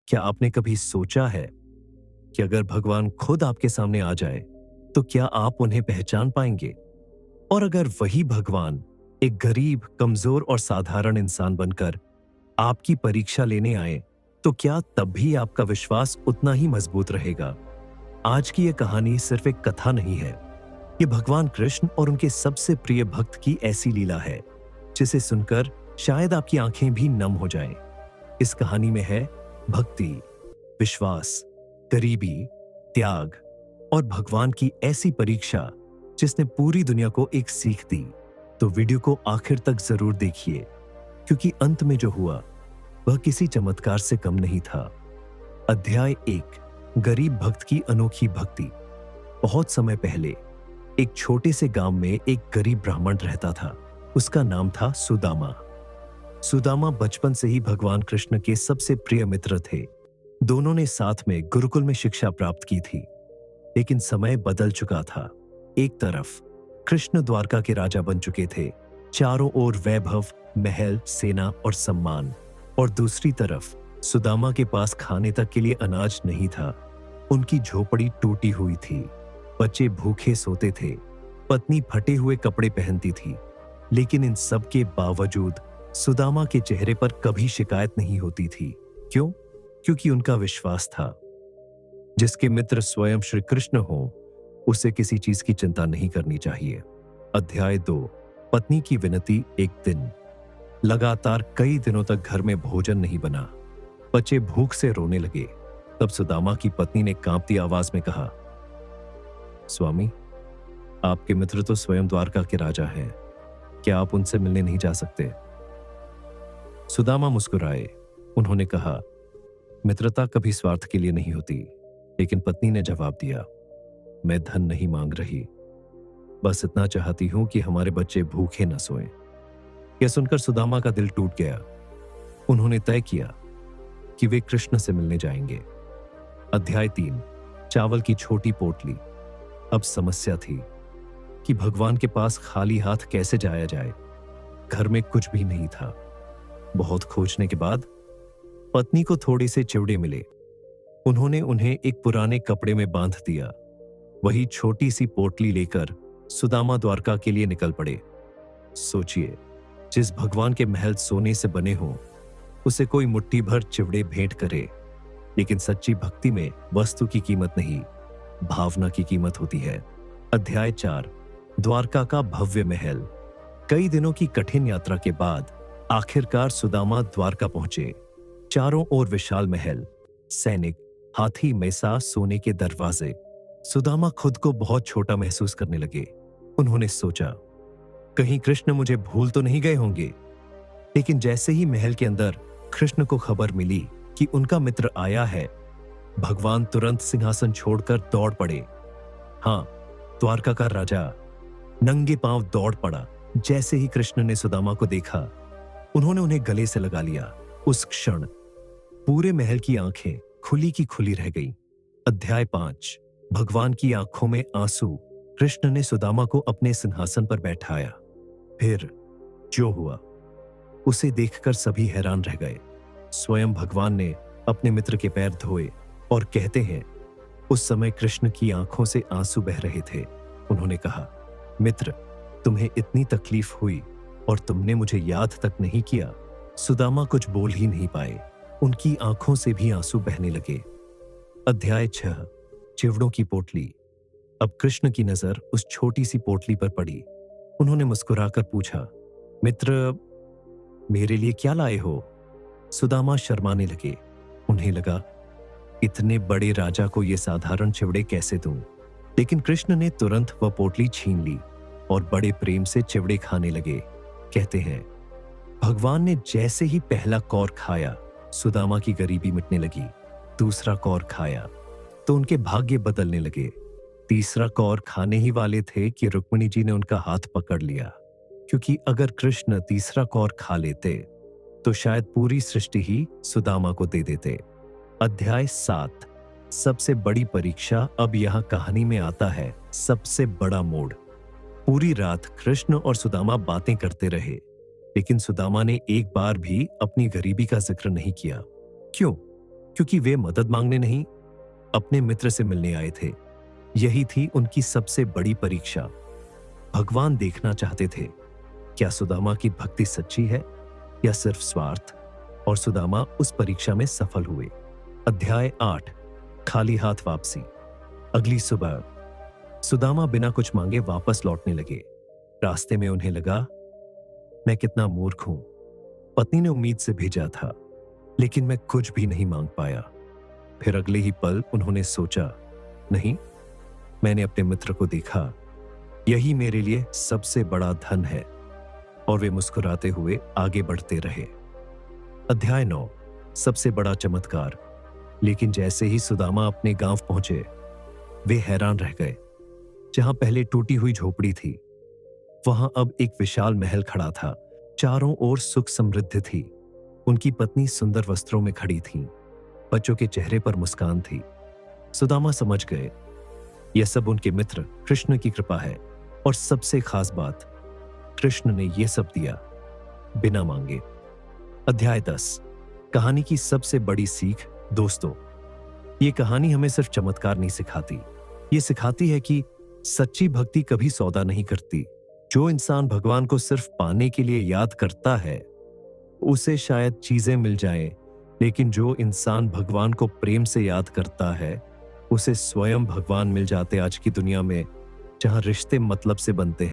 क्या आपने कभी सोचा है कि अगर भगवान खुद आपके सामने आ जाए तो क्या आप उन्हें पहचान पाएंगे? और अगर वही भगवान एक गरीब, कमजोर और साधारण इंसान बनकर आपकी परीक्षा लेने आए तो क्या तब भी आपका विश्वास उतना ही मजबूत रहेगा? आज की यह कहानी सिर्फ एक कथा नहीं है। ये भगवान कृष्ण और उनके सबसे प्रिय भक्त की ऐसी लीला है जिसे सुनकर शायद आपकी आंखें भी नम हो जाएं। इस कहानी में है भक्ति, विश्वास, गरीबी, त्याग और भगवान की ऐसी परीक्षा जिसने पूरी दुनिया को एक सीख दी। तो वीडियो को आखिर तक जरूर देखिए, क्योंकि अंत में जो हुआ वह किसी चमत्कार से कम नहीं था। अध्याय 1, गरीब भक्त की अनोखी भक्ति। बहुत समय पहले एक छोटे से गांव में एक गरीब ब्राह्मण रहता था। उसका नाम था सुदामा। सुदामा बचपन से ही भगवान कृष्ण के सबसे प्रिय मित्र थे। दोनों ने साथ में गुरुकुल में शिक्षा प्राप्त की थी। लेकिन समय बदल चुका था। एक तरफ कृष्ण द्वारका के राजा बन चुके थे, चारों ओर वैभव, महल, सेना और सम्मान, और दूसरी तरफ सुदामा के पास खाने तक के लिए अनाज नहीं था। उनकी झोपड़ी टूटी हुई थी, बच्चे भूखे सोते थे, पत्नी फटे हुए कपड़े पहनती थी। लेकिन इन सब के बावजूद सुदामा के चेहरे पर कभी शिकायत नहीं होती थी। क्यों? क्योंकि उनका विश्वास था, जिसके मित्र स्वयं श्री कृष्ण हो उसे किसी चीज की चिंता नहीं करनी चाहिए। अध्याय 2, पत्नी की विनती। एक दिन लगातार कई दिनों तक घर में भोजन नहीं बना। बच्चे भूख से रोने लगे। तब सुदामा की पत्नी ने कांपती आवाज में कहा, स्वामी, आपके मित्र तो स्वयं द्वारका के राजा हैं, क्या आप उनसे मिलने नहीं जा सकते? सुदामा मुस्कुराए। उन्होंने कहा, मित्रता कभी स्वार्थ के लिए नहीं होती। लेकिन पत्नी ने जवाब दिया, मैं धन नहीं मांग रही, बस इतना चाहती हूं कि हमारे बच्चे भूखे न सोएं। यह सुनकर सुदामा का दिल टूट गया। उन्होंने तय किया कि वे कृष्ण से मिलने जाएंगे। अध्याय 3, चावल की छोटी पोटली। अब समस्या थी कि भगवान के पास खाली हाथ कैसे जाया जाए। घर में कुछ भी नहीं था। बहुत खोजने के बाद पत्नी को थोड़े से चिवड़े मिले। उन्होंने उन्हें एक पुराने कपड़े में बांध दिया। वही छोटी सी पोटली लेकर सुदामा द्वारका के लिए निकल पड़े। सोचिए, जिस भगवान के महल सोने से बने हों उसे कोई मुट्ठी भर चिवड़े भेंट करे। लेकिन सच्ची भक्ति में वस्तु की कीमत नहीं, भावना की कीमत होती है। अध्याय 4, द्वारका का भव्य महल। कई दिनों की कठिन यात्रा के बाद आखिरकार सुदामा द्वारका पहुंचे। चारों ओर विशाल महल, सैनिक, हाथी, मैसा, सोने के दरवाजे। सुदामा खुद को बहुत छोटा महसूस करने लगे। उन्होंने सोचा, कहीं कृष्ण मुझे भूल तो नहीं गए होंगे। लेकिन जैसे ही महल के अंदर कृष्ण को खबर मिली कि उनका मित्र आया है, भगवान तुरंत सिंहासन छोड़कर दौड़ पड़े। हां, द्वारका का राजा नंगे पांव दौड़ पड़ा। जैसे ही कृष्ण ने सुदामा को देखा, उन्होंने उन्हें गले से लगा लिया। उस क्षण पूरे महल की आंखें खुली की खुली रह गईं। अध्याय 5, भगवान की आंखों में आंसू। कृष्ण ने सुदामा को अपने सिंहासन पर बैठाया। फिर जो हुआ उसे देखकर सभी हैरान रह गए। स्वयं भगवान ने अपने मित्र के पैर धोए और कहते हैं, उस समय कृष्ण की आंखों से आंसू बह रहे थे। उन्होंने कहा, मित्र, तुम्हें इतनी तकलीफ हुई और तुमने मुझे याद तक नहीं किया। सुदामा कुछ बोल ही नहीं पाए। उनकी आंखों से भी आंसू बहने लगे। अध्याय 6, चिवड़ों की पोटली। अब कृष्ण की नजर उस छोटी सी पोटली पर पड़ी। उन्होंने मुस्कुराकर पूछा, मित्र, मेरे लिए क्या लाए हो? सुदामा शर्माने लगे। उन्हें लगा, इतने बड़े राजा को ये साधारण चिवड़े कैसे दूं? लेकिन कृष्ण ने तुरंत वह पोटली छीन ली और बड़े प्रेम से चिवड़े खाने लगे। कहते हैं, भगवान ने जैसे ही पहला कौर खाया, सुदामा की गरीबी मिटने लगी। दूसरा कौर खाया तो उनके भाग्य बदलने लगे। तीसरा कौर खाने ही वाले थे कि रुक्मिणी जी ने उनका हाथ पकड़ लिया, क्योंकि अगर कृष्ण तीसरा कौर खा लेते तो शायद पूरी सृष्टि ही सुदामा को दे देते। अध्याय 7, सबसे बड़ी परीक्षा। अब यहां कहानी में आता है सबसे बड़ा मोड़। पूरी रात कृष्ण और सुदामा बातें करते रहे, लेकिन सुदामा ने एक बार भी अपनी गरीबी का जिक्र नहीं किया। क्यों? क्योंकि वे मदद मांगने नहीं, अपने मित्र से मिलने आए थे। यही थी उनकी सबसे बड़ी परीक्षा। भगवान देखना चाहते थे, क्या सुदामा की भक्ति सच्ची है या सिर्फ स्वार्थ? और सुदामा उस परीक्षा में सफल हुए। अध्याय 8, खाली हाथ वापसी। अगली सुबह सुदामा बिना कुछ मांगे वापस लौटने लगे। रास्ते में उन्हें लगा, मैं कितना मूर्ख हूं। पत्नी ने उम्मीद से भेजा था, लेकिन मैं कुछ भी नहीं मांग पाया। फिर अगले ही पल उन्होंने सोचा, नहीं, मैंने अपने मित्र को देखा, यही मेरे लिए सबसे बड़ा धन है। और वे मुस्कुराते हुए आगे बढ़ते रहे। अध्याय 9, सबसे बड़ा चमत्कार। लेकिन जैसे ही सुदामा अपने गांव पहुंचे, वे हैरान रह गए। जहां पहले टूटी हुई झोपड़ी थी, वहां अब एक विशाल महल खड़ा था। चारों ओर सुख समृद्धि थी। उनकी पत्नी सुंदर वस्त्रों में खड़ी थी। बच्चों के चेहरे पर मुस्कान थी। सुदामा समझ गए, यह सब उनके मित्र कृष्ण की कृपा है। और सबसे खास बात, कृष्ण ने यह सब दिया बिना मांगे। अध्याय 10, कहानी की सबसे बड़ी सीख। दोस्तों, यह कहानी हमें सिर्फ चमत्कार नहीं सिखाती, ये सिखाती है कि सच्ची भक्ति कभी सौदा नहीं करती। जो इंसान भगवान को सिर्फ पाने के लिए याद करता है, उसे शायद चीजें मिल जाएं, लेकिन जो इंसान भगवान को प्रेम से याद करता है, उसे स्वयं भगवान मिल जाते। आज की दुनिया में जहां रिश्ते मतलब से बनते हैं,